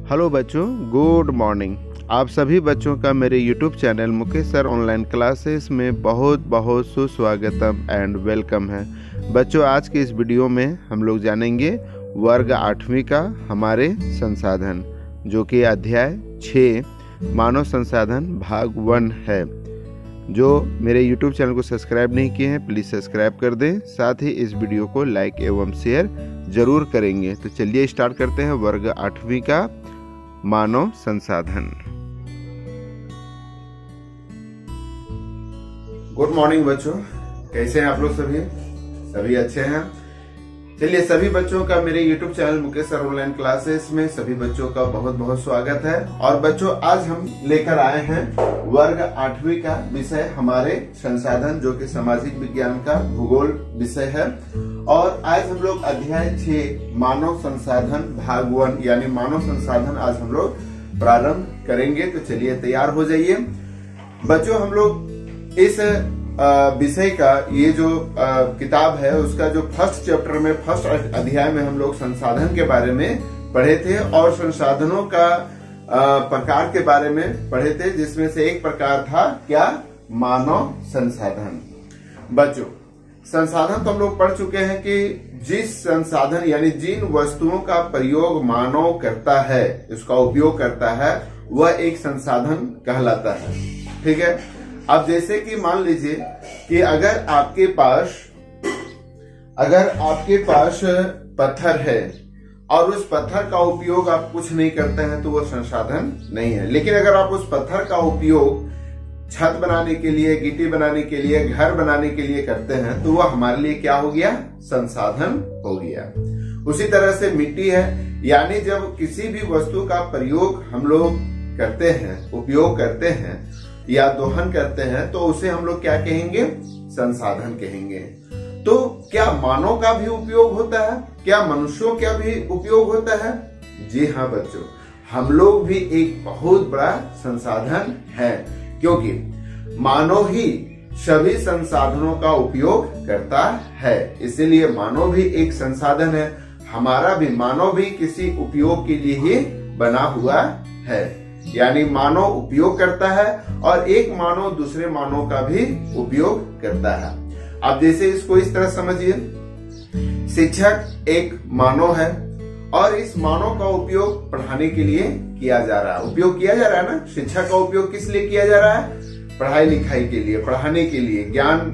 Hello बच्चों, good morning. आप सभी बच्चों का मेरे YouTube channel Mukesh sir online classes में बहुत बहुत सुस्वागतम एंड वेलकम है। बच्चों, आज के इस वीडियो में हम लोग जानेंगे वर्ग 8वीं का हमारे संसाधन, जो कि अध्याय 6 मानव संसाधन भाग 1 है। जो मेरे यूट्यूब चैनल को सब्सक्राइब नहीं किए हैं, प्लीज़ सब्सक्राइब कर दें। साथ ही इस वीडियो को लाइक एवं शेयर जरूर करेंगे। तो चलिए स्टार्ट करते हैं वर्ग 8वीं का मानव संसाधन। गुड मॉर्निंग बच्चों, कैसे हैं आप लोग? सभी अच्छे हैं। चलिए, सभी बच्चों का मेरे YouTube channel Mukesh sir online classes में सभी बच्चों का बहुत बहुत स्वागत है। और बच्चों, आज हम लेकर आए हैं वर्ग 8वीं का विषय हमारे संसाधन, जो कि सामाजिक विज्ञान का भूगोल विषय है। और आज हम लोग अध्याय 6 मानव संसाधन भाग 1 यानी मानव संसाधन आज हम लोग प्रारंभ करेंगे। तो चलिए तैयार हो जाइए बच्चों। हम लोग इस विषय का ये जो किताब है उसका जो फर्स्ट चैप्टर में फर्स्ट अध्याय में हम लोग संसाधन के बारे में पढ़े थे और संसाधनों का प्रकार के बारे में पढ़े थे, जिसमें से एक प्रकार था क्या? मानव संसाधन। बच्चों, संसाधन तो हम लोग पढ़ चुके हैं कि जिस संसाधन यानी जिन वस्तुओं का प्रयोग मानव करता है, उसका उपयोग करता है, वह एक संसाधन कहलाता है। ठीक है। अब जैसे कि मान लीजिए कि अगर आपके पास पत्थर है और उस पत्थर का उपयोग आप कुछ नहीं करते हैं तो वो संसाधन नहीं है। लेकिन अगर आप उस पत्थर का उपयोग छत बनाने के लिए, गिट्टी बनाने के लिए, घर बनाने के लिए करते हैं तो वह हमारे लिए क्या हो गया? संसाधन हो गया। उसी तरह से मिट्टी है, यानी जब किसी भी वस्तु का प्रयोग हम लोग करते हैं, उपयोग करते हैं या दोहन करते हैं तो उसे हम लोग क्या कहेंगे? संसाधन कहेंगे। तो क्या मानव का भी उपयोग होता है? क्या मनुष्यों का भी उपयोग होता है? जी हाँ बच्चों, हम लोग भी एक बहुत बड़ा संसाधन है, क्योंकि मानव ही सभी संसाधनों का उपयोग करता है। इसीलिए मानव भी एक संसाधन है। हमारा भी मानव भी किसी उपयोग के लिए ही बना हुआ है, यानी मानव उपयोग करता है और एक मानव दूसरे मानव का भी उपयोग करता है। अब जैसे इसको इस तरह समझिए, शिक्षक एक मानव है और इस मानव का उपयोग पढ़ाने के लिए किया जा रहा है। उपयोग किया जा रहा है ना? शिक्षक का उपयोग किस लिए किया जा रहा है? पढ़ाई लिखाई के लिए, पढ़ाने के लिए, ज्ञान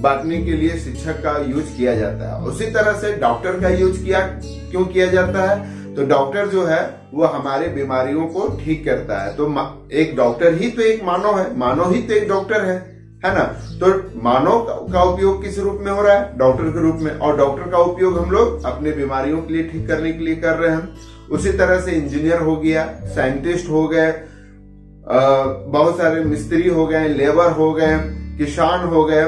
बांटने के लिए शिक्षक का यूज किया जाता है। उसी तरह से डॉक्टर का यूज क्यों किया जाता है? तो डॉक्टर जो है वो हमारे बीमारियों को ठीक करता है। तो एक डॉक्टर ही तो एक मानव है, मानव ही तो एक डॉक्टर है ना? तो मानव का उपयोग किस रूप में हो रहा है? डॉक्टर के रूप में। और डॉक्टर का उपयोग हम लोग अपने बीमारियों के लिए, ठीक करने के लिए कर रहे हैं। उसी तरह से इंजीनियर हो गया, साइंटिस्ट हो गए, बहुत सारे मिस्त्री हो गए, लेबर हो गए, किसान हो गए।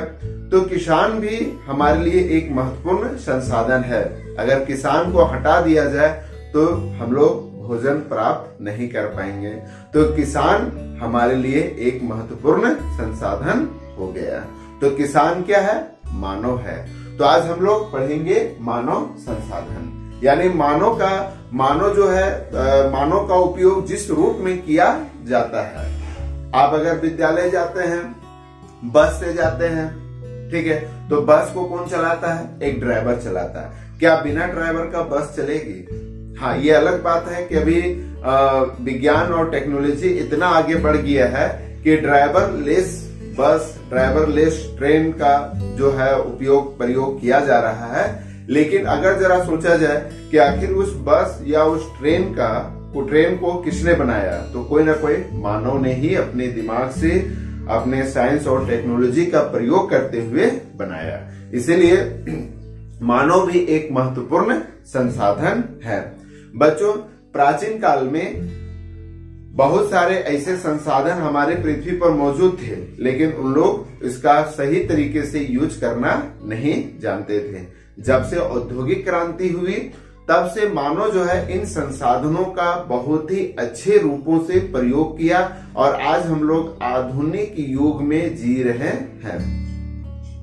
तो किसान भी हमारे लिए एक महत्वपूर्ण संसाधन है। अगर किसान को हटा दिया जाए तो हम लोग भोजन प्राप्त नहीं कर पाएंगे। तो किसान हमारे लिए एक महत्वपूर्ण संसाधन हो गया। तो किसान क्या है? मानव है। तो आज हम लोग पढ़ेंगे मानव संसाधन, यानी मानव जो है, मानव का उपयोग जिस रूप में किया जाता है। आप अगर विद्यालय जाते हैं, बस से जाते हैं, ठीक है, तो बस को कौन चलाता है? एक ड्राइवर चलाता है। क्या बिना ड्राइवर का बस चलेगी? हाँ, ये अलग बात है कि अभी विज्ञान और टेक्नोलॉजी इतना आगे बढ़ गया है कि ड्राइवरलेस बस, ड्राइवरलेस ट्रेन का जो है प्रयोग किया जा रहा है। लेकिन अगर जरा सोचा जाए कि आखिर उस बस या उस ट्रेन को किसने बनाया, तो कोई ना कोई मानव ने ही अपने दिमाग से, अपने साइंस और टेक्नोलॉजी का प्रयोग करते हुए बनाया। इसीलिए मानव भी एक महत्वपूर्ण संसाधन है। बच्चों, प्राचीन काल में बहुत सारे ऐसे संसाधन हमारे पृथ्वी पर मौजूद थे, लेकिन उन लोग इसका सही तरीके से यूज करना नहीं जानते थे। जब से औद्योगिक क्रांति हुई, तब से मानव जो है इन संसाधनों का बहुत ही अच्छे रूपों से प्रयोग किया और आज हम लोग आधुनिक युग में जी रहे हैं।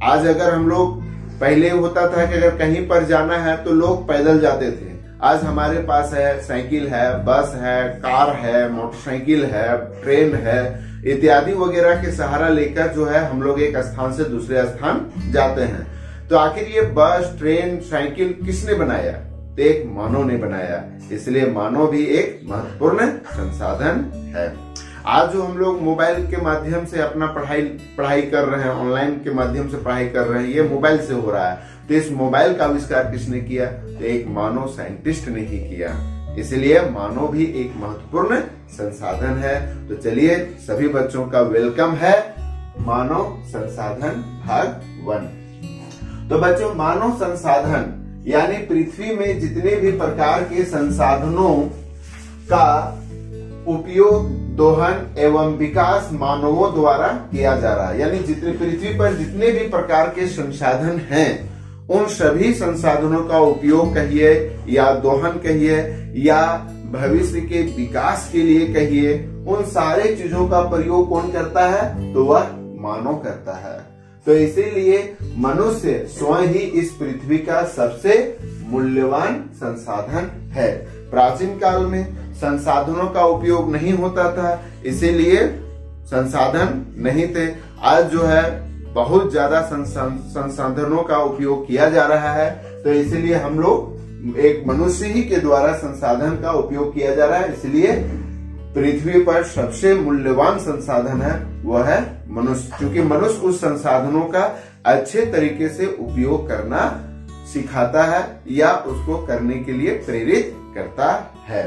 आज अगर हम लोग, पहले होता था कि अगर कहीं पर जाना है तो लोग पैदल जाते थे, आज हमारे पास है साइकिल है, बस है, कार है, मोटरसाइकिल है, ट्रेन है इत्यादि वगैरह के सहारा लेकर जो है हम लोग एक स्थान से दूसरे स्थान जाते हैं। तो आखिर ये बस, ट्रेन, साइकिल किसने बनाया? तो एक मानव ने बनाया। इसलिए मानव भी एक महत्वपूर्ण संसाधन है। आज जो हम लोग मोबाइल के माध्यम से अपना पढ़ाई कर रहे हैं, ऑनलाइन के माध्यम से पढ़ाई कर रहे हैं, ये मोबाइल से हो रहा है। तो इस मोबाइल का आविष्कार किसने किया? तो एक मानव साइंटिस्ट ने ही किया। इसलिए मानव भी एक महत्वपूर्ण संसाधन है। तो चलिए सभी बच्चों का वेलकम है मानव संसाधन भाग 1। तो बच्चों, मानव संसाधन यानी पृथ्वी में जितने भी प्रकार के संसाधनों का उपयोग, दोहन एवं विकास मानवों द्वारा किया जा रहा है। यानी जितने पृथ्वी पर जितने भी प्रकार के संसाधन हैं, उन सभी संसाधनों का उपयोग कहिए या दोहन कहिए या भविष्य के विकास के लिए कहिए, उन सारे चीजों का प्रयोग कौन करता है? तो वह मानव करता है। तो इसीलिए मनुष्य स्वयं ही इस पृथ्वी का सबसे मूल्यवान संसाधन है। प्राचीन काल में संसाधनों का उपयोग नहीं होता था, इसीलिए संसाधन नहीं थे। आज जो है बहुत ज्यादा संसाधनों का उपयोग किया जा रहा है। तो इसीलिए हम लोग एक मनुष्य ही के द्वारा संसाधन का उपयोग किया जा रहा है। इसलिए पृथ्वी पर सबसे मूल्यवान संसाधन है वह है मनुष्य, क्योंकि मनुष्य उस संसाधनों का अच्छे तरीके से उपयोग करना सिखाता है या उसको करने के लिए प्रेरित करता है।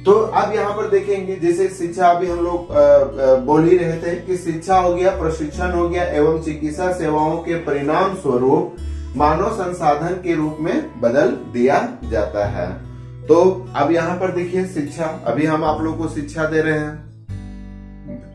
तो अब यहाँ पर देखेंगे, जैसे शिक्षा अभी हम लोग बोल ही रहे थे कि शिक्षा हो गया, प्रशिक्षण हो गया एवं चिकित्सा सेवाओं के परिणाम स्वरूप मानव संसाधन के रूप में बदल दिया जाता है। तो अब यहाँ पर देखिए शिक्षा, अभी हम आप लोग को शिक्षा दे रहे हैं,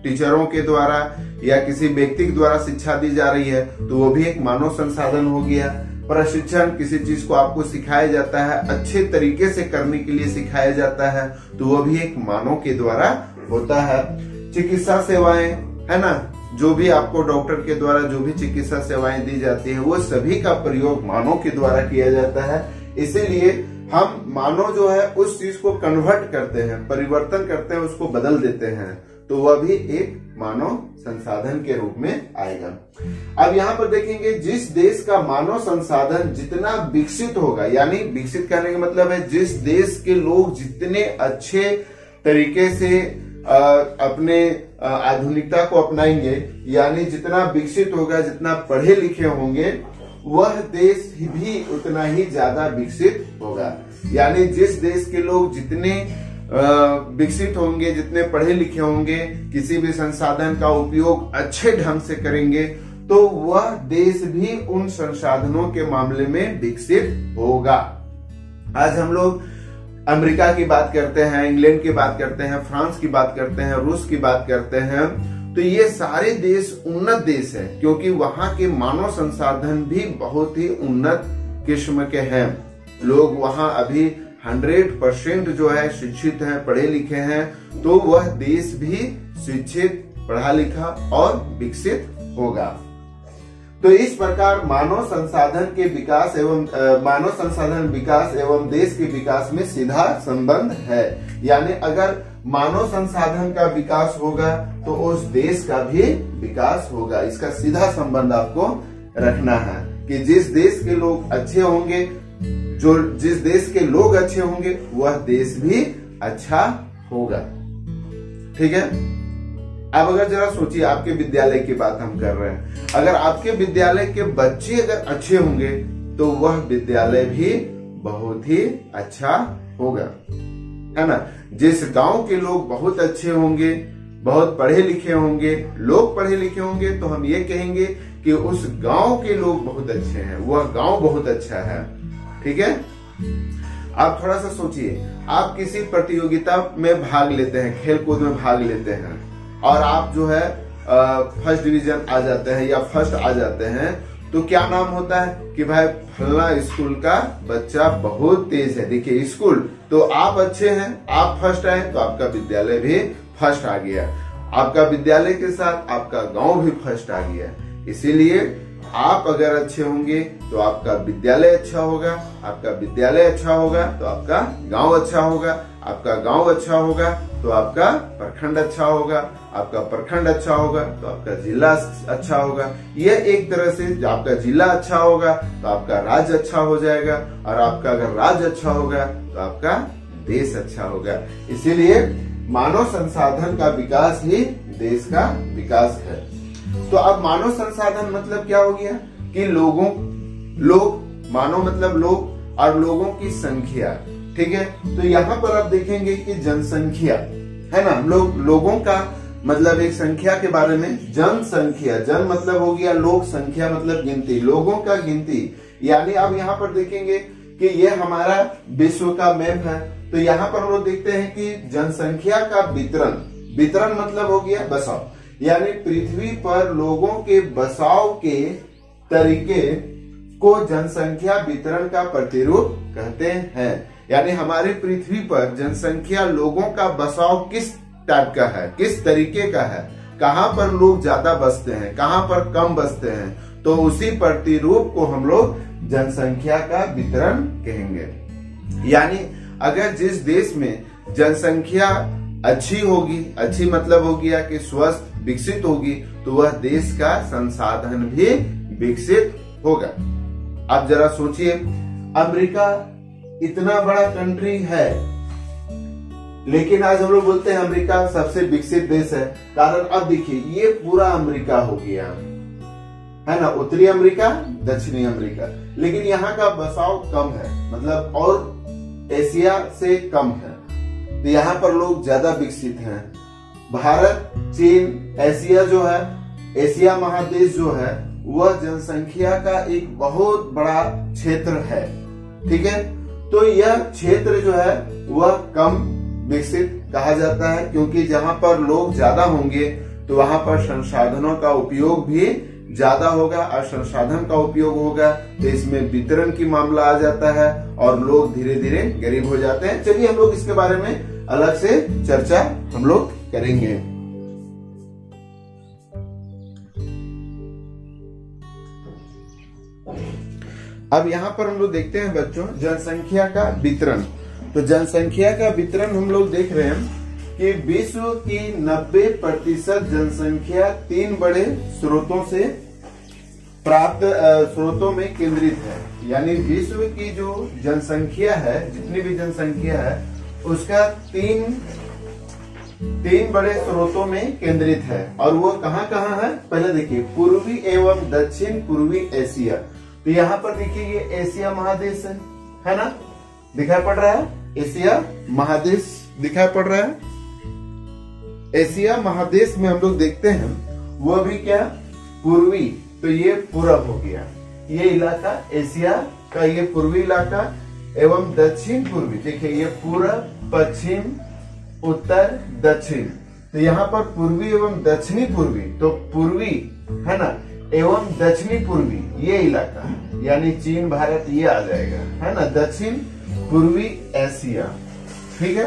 टीचरों के द्वारा या किसी व्यक्ति के द्वारा शिक्षा दी जा रही है, तो वो भी एक मानव संसाधन हो गया। प्रशिक्षण, किसी चीज को आपको सिखाया जाता है, अच्छे तरीके से करने के लिए सिखाया जाता है, तो वो भी एक मानव के द्वारा होता है। चिकित्सा सेवाएं है ना, जो भी आपको डॉक्टर के द्वारा जो भी चिकित्सा सेवाएं दी जाती है, वो सभी का प्रयोग मानव के द्वारा किया जाता है। इसीलिए हम मानव जो है उस चीज को कन्वर्ट करते हैं, परिवर्तन करते हैं, उसको बदल देते हैं, तो वह भी एक मानव संसाधन के रूप में आएगा। अब यहाँ पर देखेंगे, जिस देश का मानव संसाधन जितना विकसित होगा, यानी विकसित करने का मतलब है जिस देश के लोग जितने अच्छे तरीके से अपने आधुनिकता को अपनाएंगे, यानी जितना विकसित होगा, जितना पढ़े लिखे होंगे, वह देश भी उतना ही ज्यादा विकसित होगा। यानी जिस देश के लोग जितने विकसित होंगे, जितने पढ़े लिखे होंगे, किसी भी संसाधन का उपयोग अच्छे ढंग से करेंगे, तो वह देश भी उन संसाधनों के मामले में विकसित होगा। आज हम लोग अमेरिका की बात करते हैं, इंग्लैंड की बात करते हैं, फ्रांस की बात करते हैं, रूस की बात करते हैं, तो ये सारे देश उन्नत देश है, क्योंकि वहां के मानव संसाधन भी बहुत ही उन्नत किस्म के हैं। लोग वहां अभी 100% जो है शिक्षित हैं, पढ़े लिखे हैं, तो वह देश भी शिक्षित, पढ़ा लिखा और विकसित होगा। तो इस प्रकार मानव संसाधन के विकास एवं मानव संसाधन विकास एवं देश के विकास में सीधा संबंध है। यानी अगर मानव संसाधन का विकास होगा तो उस देश का भी विकास होगा। इसका सीधा संबंध आपको रखना है कि जिस देश के लोग अच्छे होंगे, जिस देश के लोग अच्छे होंगे, वह देश भी अच्छा होगा। ठीक है। अब अगर जरा सोचिए, आपके विद्यालय की बात हम कर रहे हैं, अगर आपके विद्यालय के बच्चे अगर अच्छे होंगे तो वह विद्यालय भी बहुत ही अच्छा होगा, है ना। जिस गांव के लोग बहुत अच्छे होंगे, बहुत पढ़े लिखे होंगे, लोग पढ़े लिखे होंगे, तो हम ये कहेंगे कि उस गांव के लोग बहुत अच्छे हैं, वह गांव बहुत अच्छा है। ठीक है। आप थोड़ा सा सोचिए, आप किसी प्रतियोगिता में भाग लेते हैं, खेल कूद में भाग लेते हैं, और आप जो है फर्स्ट डिवीजन आ जाते हैं या फर्स्ट आ जाते हैं, तो क्या नाम होता है कि भाई फलना स्कूल का बच्चा बहुत तेज है। देखिए स्कूल, तो आप अच्छे हैं, आप फर्स्ट आए तो आपका विद्यालय भी फर्स्ट आ गया, आपका विद्यालय के साथ आपका गांव भी फर्स्ट आ गया। इसीलिए आप अगर अच्छे होंगे तो आपका विद्यालय अच्छा होगा, आपका विद्यालय अच्छा होगा तो आपका गांव अच्छा होगा, आपका गांव अच्छा होगा तो आपका प्रखंड अच्छा होगा, आपका प्रखंड अच्छा होगा तो आपका जिला अच्छा होगा। यह एक तरह से आपका जिला अच्छा होगा तो आपका राज्य अच्छा हो जाएगा, और आपका अगर राज्य अच्छा होगा तो आपका देश अच्छा होगा। इसीलिए मानव संसाधन का विकास ही देश का विकास है। तो अब मानव संसाधन मतलब क्या हो गया कि मानव मतलब लोग और लोगों की संख्या, ठीक है। तो यहाँ पर आप देखेंगे कि जनसंख्या है ना, लोगों का मतलब एक संख्या के बारे में जनसंख्या, जन मतलब हो गया लोग, संख्या मतलब गिनती, लोगों का गिनती। यानी अब यहाँ पर देखेंगे कि ये हमारा विश्व का मैप है। तो यहाँ पर हम लोग देखते हैं कि जनसंख्या का वितरण मतलब हो गया बसाव, यानी पृथ्वी पर लोगों के बसाव के तरीके को जनसंख्या वितरण का प्रतिरूप कहते हैं। यानी हमारे पृथ्वी पर जनसंख्या लोगों का बसाव किस टाइप का है, किस तरीके का है, कहाँ पर लोग ज्यादा बसते हैं, कहाँ पर कम बसते हैं, तो उसी प्रतिरूप को हम लोग जनसंख्या का वितरण कहेंगे। यानी अगर जिस देश में जनसंख्या अच्छी होगी, अच्छी मतलब हो गया कि स्वस्थ विकसित होगी, तो वह देश का संसाधन भी विकसित होगा। अब जरा सोचिए, अमेरिका इतना बड़ा कंट्री है, लेकिन आज हम लोग बोलते हैं अमेरिका सबसे विकसित देश है। कारण अब देखिए ये पूरा अमेरिका हो गया है ना, उत्तरी अमेरिका, दक्षिणी अमेरिका, लेकिन यहाँ का बसाव कम है, मतलब और एशिया से कम है। तो यहाँ पर लोग ज्यादा विकसित हैं। भारत, चीन, एशिया जो है, एशिया महादेश जो है, वह जनसंख्या का एक बहुत बड़ा क्षेत्र है, ठीक है। तो यह क्षेत्र जो है वह कम विकसित कहा जाता है, क्योंकि जहां पर लोग ज्यादा होंगे तो वहां पर संसाधनों का उपयोग भी ज्यादा होगा, और संसाधन का उपयोग होगा तो इसमें वितरण की मामला आ जाता है और लोग धीरे धीरे गरीब हो जाते हैं। चलिए हम लोग इसके बारे में अलग से चर्चा हम लोग करेंगे। अब यहाँ पर हम लोग देखते हैं बच्चों जनसंख्या का वितरण। तो जनसंख्या का वितरण हम लोग देख रहे हैं कि विश्व की 90% जनसंख्या 3 बड़े स्रोतों से प्राप्त स्रोतों में केंद्रित है। यानी विश्व की जो जनसंख्या है, जितनी भी जनसंख्या है, उसका तीन बड़े स्रोतों में केंद्रित है। और वो कहाँ कहाँ है, पहले देखिए, पूर्वी एवं दक्षिण पूर्वी एशिया। तो यहाँ पर देखिए ये एशिया महादेश है ना, दिखाई पड़ रहा है, एशिया महादेश दिखाई पड़ रहा है। एशिया महादेश में हम लोग देखते हैं वो भी क्या, पूर्वी, तो ये पूरब हो गया, ये इलाका एशिया का, ये पूर्वी इलाका, एवं दक्षिण पूर्वी, देखिए ये पूरब, पश्चिम, उत्तर, दक्षिण। तो यहाँ पर पूर्वी एवं दक्षिणी पूर्वी, तो पूर्वी है ना, एवं दक्षिणी पूर्वी ये इलाका, यानी चीन, भारत ये आ जाएगा, है ना। दक्षिण पूर्वी एशिया, ठीक है।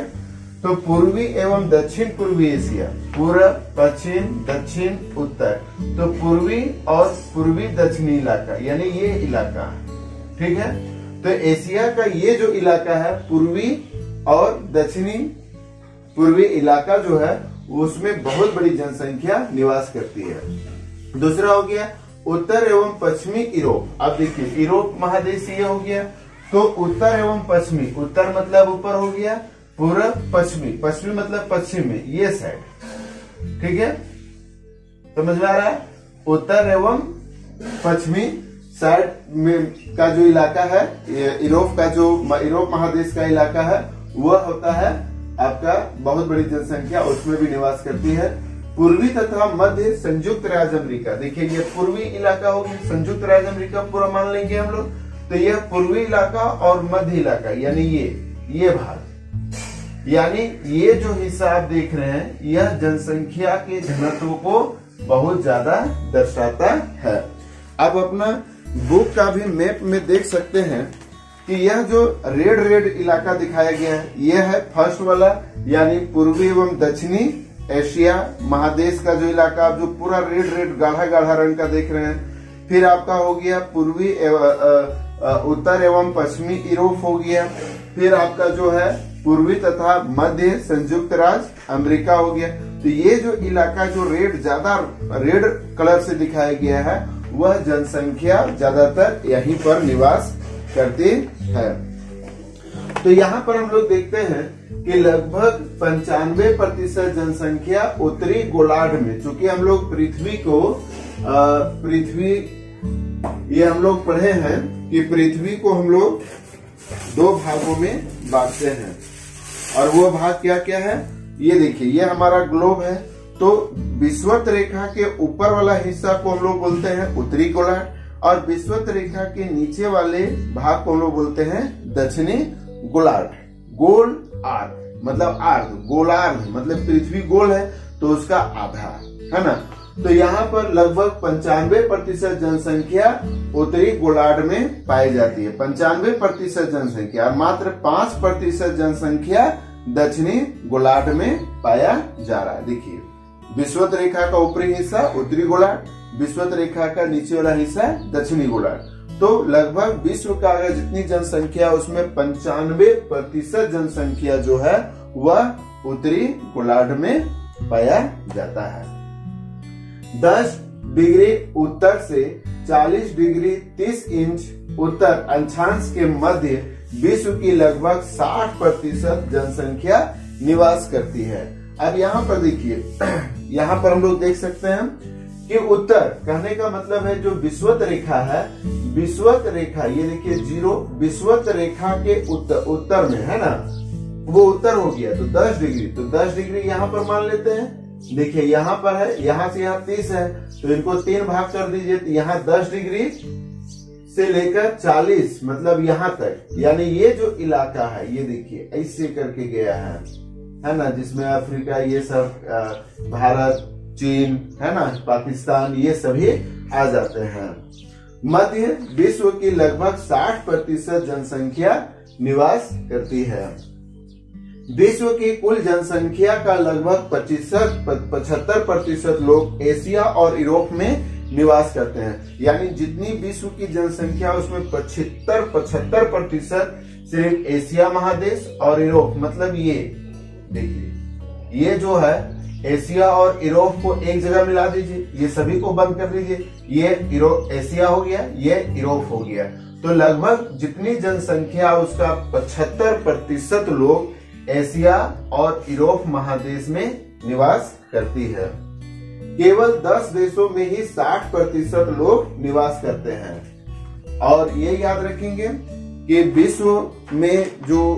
तो पूर्वी एवं दक्षिण पूर्वी एशिया, पूरब, पश्चिम, दक्षिण, उत्तर, तो पूर्वी और पूर्वी दक्षिणी इलाका, यानी ये इलाका, ठीक है। तो एशिया का ये जो इलाका है, पूर्वी और दक्षिणी पूर्वी इलाका जो है, उसमें बहुत बड़ी जनसंख्या निवास करती है। दूसरा हो गया उत्तर एवं पश्चिमी यूरोप। अब देखिए यूरोप महादेश ये हो गया, तो उत्तर एवं पश्चिमी, उत्तर मतलब ऊपर हो गया, पूरब, पश्चिमी, पश्चिमी मतलब पश्चिम में ये साइड, ठीक है, समझ में आ रहा है। उत्तर एवं पश्चिमी साइड में का जो इलाका है, यूरोप का जो यूरोप महादेश का इलाका है, वह होता है आपका बहुत बड़ी जनसंख्या उसमें भी निवास करती है। पूर्वी तथा मध्य संयुक्त राज्य अमेरिका, देखिए ये पूर्वी इलाका हो गया, संयुक्त राज्य अमेरिका पूरा मान लेंगे हम लोग। तो यह पूर्वी इलाका और मध्य इलाका, यानी ये भाग, यानी ये जो हिस्सा आप देख रहे हैं, यह जनसंख्या के घनत्व को बहुत ज्यादा दर्शाता है। अब अपना बुक का भी मैप में देख सकते हैं कि यह जो रेड इलाका दिखाया गया है, यह है फर्स्ट वाला, यानी पूर्वी एवं दक्षिणी एशिया महादेश का जो इलाका, आप जो पूरा रेड गाढ़ा रंग का देख रहे हैं, फिर आपका हो गया पूर्वी उत्तर एवं पश्चिमी यूरोप हो गया। फिर आपका जो है पूर्वी तथा मध्य संयुक्त राज्य अमेरिका हो गया। तो ये जो इलाका जो ज्यादा रेड कलर से दिखाया गया है, वह जनसंख्या ज्यादातर यहीं पर निवास करती है। तो यहाँ पर हम लोग देखते हैं कि लगभग 95% जनसंख्या उत्तरी गोलार्ध में, चूंकि हम लोग ये हम लोग पढ़े हैं कि पृथ्वी को हम लोग 2 भागों में बांटते हैं, और वो भाग क्या क्या है ये देखिए। ये हमारा ग्लोब है, तो विषुवत रेखा के ऊपर वाला हिस्सा को हम लोग बोलते हैं उत्तरी गोलार्ध, और विषुवत रेखा के नीचे वाले भाग को हम लोग बोलते हैं दक्षिणी गोलार्ध। गोल आर्ध मतलब आर्ध, गोलार्ध मतलब पृथ्वी गोल है तो उसका आधा, है ना। तो यहाँ पर लगभग 95% जनसंख्या उत्तरी गोलार्ध में पाई जाती है, 95% जनसंख्या, और मात्र 5% जनसंख्या दक्षिणी गोलार्ध में पाया जा रहा है। देखिए, विषुवत रेखा का ऊपरी हिस्सा उत्तरी गोलार्ध, विषुवत रेखा का नीचे वाला हिस्सा दक्षिणी गोलार्ध। तो लगभग विश्व का अगर जितनी जनसंख्या उसमें 95% जनसंख्या जो है वह उत्तरी गोलार्ध में पाया जाता है। 10 डिग्री उत्तर से 40 डिग्री 30 इंच उत्तर अक्षांश के मध्य विश्व की लगभग 60% जनसंख्या निवास करती है। अब यहाँ पर देखिए, यहाँ पर हम लोग देख सकते हैं कि उत्तर कहने का मतलब है जो विषुवत रेखा है, विषुवत रेखा ये देखिए 0 विषुवत रेखा के उत्तर में है ना, वो उत्तर हो गया तो 10 डिग्री, तो 10 डिग्री यहाँ पर मान लेते हैं। देखिए यहाँ पर है, यहाँ से यहाँ 30 है, तो इनको 3 भाग कर दीजिए, तो यहाँ 10 डिग्री से लेकर 40 मतलब यहाँ तक, यानी ये जो इलाका है ये देखिए ऐसे करके गया है ना, जिसमें अफ्रीका ये सब, भारत, चीन है ना, पाकिस्तान ये सभी आ जाते हैं। मध्य विश्व की लगभग 60% जनसंख्या निवास करती है। विश्व की कुल जनसंख्या का लगभग 75% लोग एशिया और यूरोप में निवास करते हैं, यानी जितनी विश्व की जनसंख्या उसमें 75% सिर्फ एशिया महादेश और यूरोप, मतलब ये देखिए ये जो है एशिया और यूरोप को एक जगह मिला दीजिए, ये सभी को बंद कर दीजिए, ये एशिया हो गया, ये यूरोप हो गया। तो लगभग जितनी जनसंख्या उसका 75% लोग एशिया और यूरोप महादेश में निवास करती है। केवल 10 देशों में ही 60% लोग निवास करते हैं। और ये याद रखेंगे कि विश्व में जो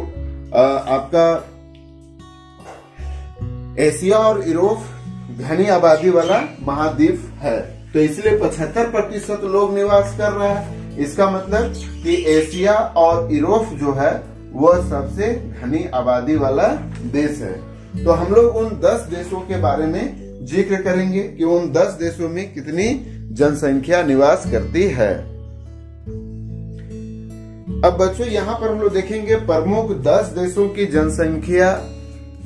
आपका एशिया और यूरोप घनी आबादी वाला महाद्वीप है, तो इसलिए 75% लोग निवास कर रहा है। इसका मतलब कि एशिया और यूरोप जो है वह सबसे घनी आबादी वाला देश है। तो हम लोग उन 10 देशों के बारे में जिक्र करेंगे कि उन 10 देशों में कितनी जनसंख्या निवास करती है। अब बच्चों यहाँ पर हम लोग देखेंगे प्रमुख 10 देशों की जनसंख्या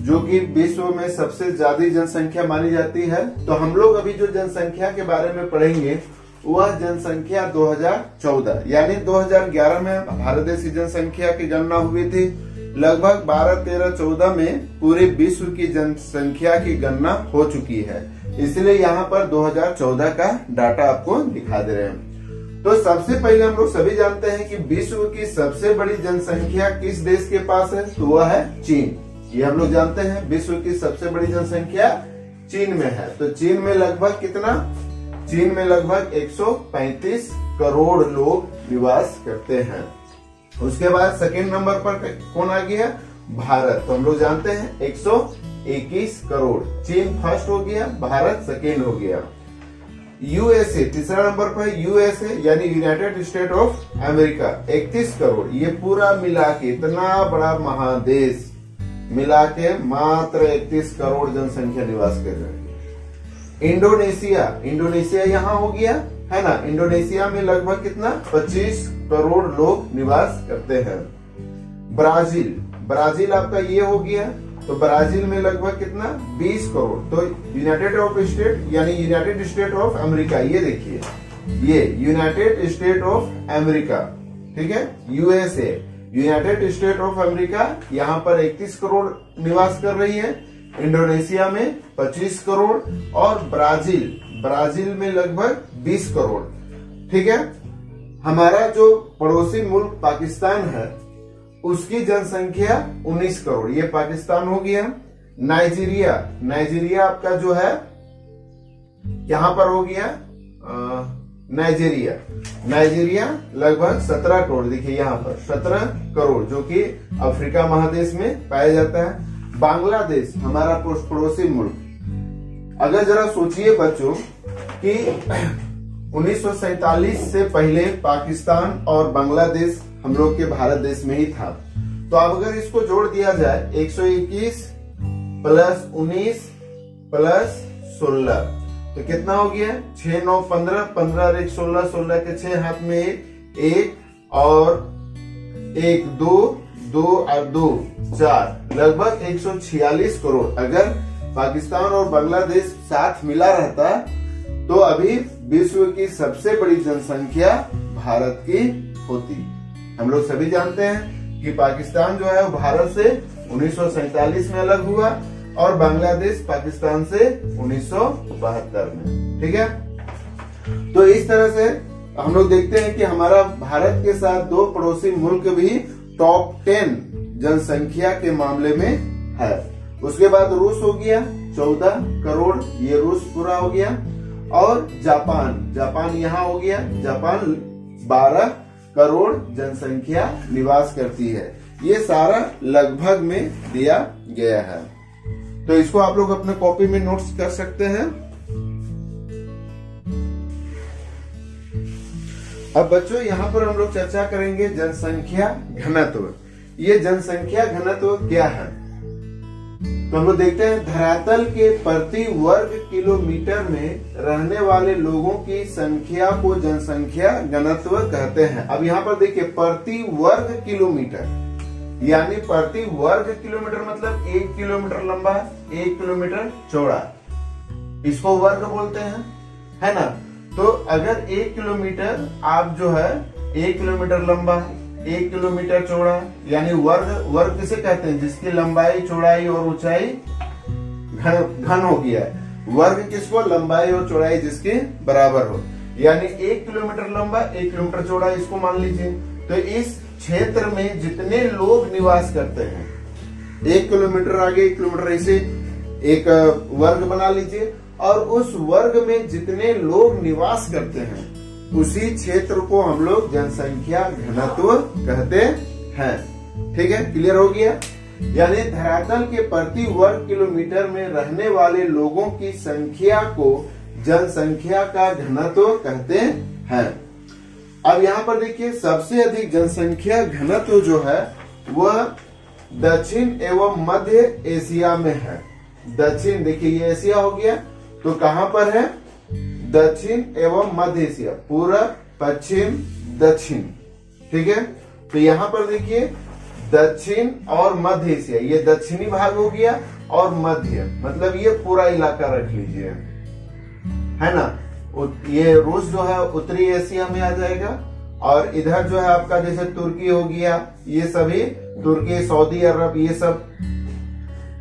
जो कि विश्व में सबसे ज्यादा जनसंख्या मानी जाती है। तो हम लोग अभी जो जनसंख्या के बारे में पढ़ेंगे वह जनसंख्या 2014 यानी 2011 में भारत देश की जनसंख्या की गणना हुई थी। लगभग 12, 13, 14 में पूरे विश्व की जनसंख्या की गणना हो चुकी है, इसलिए यहाँ पर 2014 का डाटा आपको दिखा दे रहे हैं। तो सबसे पहले हम लोग सभी जानते हैं कि विश्व की सबसे बड़ी जनसंख्या किस देश के पास है, तो वह है चीन। ये हम लोग जानते हैं विश्व की सबसे बड़ी जनसंख्या चीन में है। तो चीन में लगभग कितना, चीन में लगभग 135 करोड़ लोग निवास करते हैं। उसके बाद सेकेंड नंबर पर कौन आ गया, भारत। तो हम लोग जानते हैं 121 करोड़। चीन फर्स्ट हो गया, भारत सेकेंड हो गया। यूएसए तीसरा नंबर पर, यूएसए यानी United state of America 31 crore. ये पूरा मिला के इतना बड़ा महादेश मिला के मात्र 31 करोड़ जनसंख्या निवास कर रहे हैं। इंडोनेशिया, इंडोनेशिया यहाँ हो गया है ना, इंडोनेशिया में लगभग कितना 25 करोड़ लोग निवास करते हैं। ब्राजील, ब्राजील आपका ये हो गया, तो ब्राजील में लगभग कितना 20 करोड़। तो यूनाइटेड ऑफ स्टेट यानी यूनाइटेड स्टेट ऑफ अमेरिका, ये देखिए ये यूनाइटेड स्टेट ऑफ अमेरिका, ठीक है, USA, United state of America, यहाँ पर 31 करोड़ निवास कर रही है। इंडोनेशिया में 25 करोड़ और ब्राजील में लगभग 20 करोड़, ठीक है। हमारा जो पड़ोसी मुल्क पाकिस्तान है उसकी जनसंख्या 19 करोड़, ये पाकिस्तान हो गया। नाइजीरिया आपका जो है यहां पर हो गया नाइजीरिया लगभग 17 करोड़, देखिए यहाँ पर 17 करोड़ जो कि अफ्रीका महादेश में पाया जाता है। बांग्लादेश हमारा पड़ोसी मुल्क, अगर जरा सोचिए बच्चों कि 1947 से पहले पाकिस्तान और बांग्लादेश हम लोग के भारत देश में ही था, तो अब अगर इसको जोड़ दिया जाए 121 प्लस 19 प्लस 16 तो कितना हो गया 6 9 15, 15 और 1 16, 16 के 6 हाथ में 1 और 1 2 2 और 2 4 लगभग 146 करोड़। अगर पाकिस्तान और बांग्लादेश साथ मिला रहता तो अभी विश्व की सबसे बड़ी जनसंख्या भारत की होती। हम लोग सभी जानते हैं कि पाकिस्तान जो है वो भारत से 1947 में अलग हुआ और बांग्लादेश पाकिस्तान से 1972 में, ठीक है। तो इस तरह से हम लोग देखते हैं कि हमारा भारत के साथ दो पड़ोसी मुल्क भी टॉप 10 जनसंख्या के मामले में है। उसके बाद रूस हो गया 14 करोड़, ये रूस पूरा हो गया। और जापान यहाँ हो गया, जापान 12 करोड़ जनसंख्या निवास करती है। ये सारा लगभग में दिया गया है, तो इसको आप लोग अपने कॉपी में नोट्स कर सकते हैं। अब बच्चों यहाँ पर हम लोग चर्चा करेंगे जनसंख्या घनत्व। ये जनसंख्या घनत्व क्या है, तो हम लोग देखते हैं धरातल के प्रति वर्ग किलोमीटर में रहने वाले लोगों की संख्या को जनसंख्या घनत्व कहते हैं। अब यहाँ पर देखिए प्रति वर्ग किलोमीटर, यानी प्रति वर्ग किलोमीटर मतलब 1 किलोमीटर लंबा 1 किलोमीटर चौड़ा, इसको वर्ग बोलते हैं, है ना। तो अगर 1 किलोमीटर आप जो है 1 किलोमीटर लंबा 1 किलोमीटर चौड़ा, यानी वर्ग किसे कहते हैं, जिसकी लंबाई चौड़ाई और ऊंचाई घन हो गया है। वर्ग किसको, लंबाई और चौड़ाई जिसके बराबर हो, यानी 1 किलोमीटर लंबा 1 किलोमीटर चौड़ा, इसको मान लीजिए। तो इस क्षेत्र में जितने लोग निवास करते हैं, 1 किलोमीटर आगे 1 किलोमीटर ऐसे एक वर्ग बना लीजिए, और उस वर्ग में जितने लोग निवास करते हैं उसी क्षेत्र को हम लोग जनसंख्या घनत्व कहते हैं। ठीक है, क्लियर हो गया। यानी धरातल के प्रति वर्ग किलोमीटर में रहने वाले लोगों की संख्या को जनसंख्या का घनत्व कहते हैं। अब यहाँ पर देखिए सबसे अधिक जनसंख्या घनत्व जो है वह दक्षिण एवं मध्य एशिया में है। दक्षिण देखिए ये एशिया हो गया, तो कहां पर है, दक्षिण एवं मध्य एशिया, पूर्व पश्चिम दक्षिण। ठीक है, तो यहाँ पर देखिए दक्षिण और मध्य एशिया, ये दक्षिणी भाग हो गया, और मध्य मतलब ये पूरा इलाका रख लीजिए, है ना। ये रूस जो है उत्तरी एशिया में आ जाएगा, और इधर जो है आपका जैसे तुर्की हो गया, ये सभी तुर्की सऊदी अरब ये सब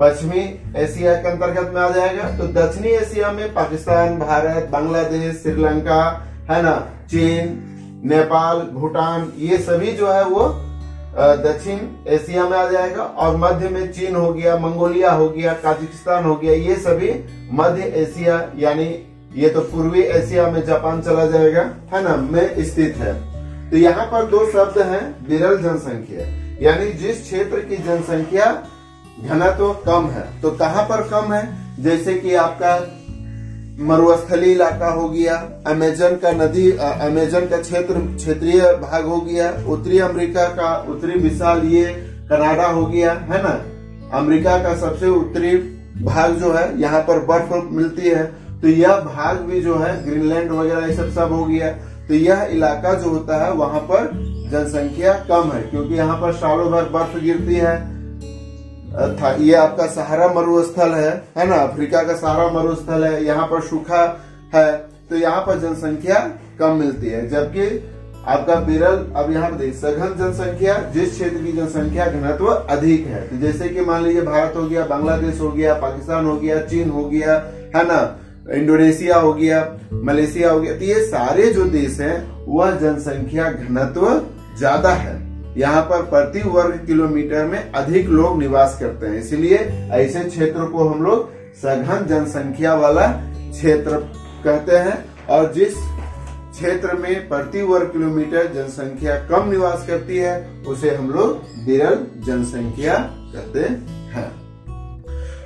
पश्चिमी एशिया के अंतर्गत में आ जाएगा। तो दक्षिणी एशिया में पाकिस्तान, भारत, बांग्लादेश, श्रीलंका, है ना, चीन, नेपाल, भूटान, ये सभी जो है वो दक्षिण एशिया में आ जाएगा। और मध्य में चीन हो गया, मंगोलिया हो गया, काजाकिस्तान हो गया, ये सभी मध्य एशिया यानी ये तो पूर्वी एशिया में जापान चला जाएगा, है ना, में स्थित है। तो यहाँ पर दो शब्द हैं, विरल जनसंख्या, यानी जिस क्षेत्र की जनसंख्या घनत्व कम है। तो कहाँ पर कम है, जैसे कि आपका मरुस्थलीय इलाका हो गया, अमेजन का नदी, अमेजन का क्षेत्रीय भाग हो गया, उत्तरी अमेरिका का उत्तरी विशाल ये कनाडा हो गया, है ना। अमेरिका का सबसे उत्तरी भाग जो है यहाँ पर बर्फ मिलती है, तो यह भाग भी जो है ग्रीनलैंड वगैरह ये सब हो गया। तो यह इलाका जो होता है वहां पर जनसंख्या कम है, क्योंकि यहाँ पर सालों भर बर्फ गिरती है। ये आपका सहारा मरुस्थल है ना, अफ्रीका का सहारा मरुस्थल है, यहाँ पर सूखा है, तो यहाँ पर जनसंख्या कम मिलती है। जबकि आपका विरल, अब यहाँ पर देखिए सघन जनसंख्या, जिस क्षेत्र की जनसंख्या घनत्व अधिक है, तो जैसे कि मान लीजिए भारत हो गया, बांग्लादेश हो गया, पाकिस्तान हो गया, चीन हो गया, है ना, इंडोनेशिया हो गया, मलेशिया हो गया, तो ये सारे जो देश हैं वह जनसंख्या घनत्व ज्यादा है। यहाँ पर प्रति वर्ग किलोमीटर में अधिक लोग निवास करते हैं, इसलिए ऐसे क्षेत्र को हम लोग सघन जनसंख्या वाला क्षेत्र कहते हैं। और जिस क्षेत्र में प्रति वर्ग किलोमीटर जनसंख्या कम निवास करती है उसे हम लोग विरल जनसंख्या कहते हैं।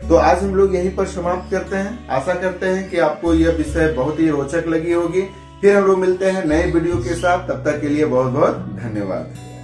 तो आज हम लोग यहीं पर समाप्त करते हैं। आशा करते हैं कि आपको यह विषय बहुत ही रोचक लगी होगी। फिर हम लोग मिलते हैं नए वीडियो के साथ, तब तक के लिए बहुत बहुत धन्यवाद।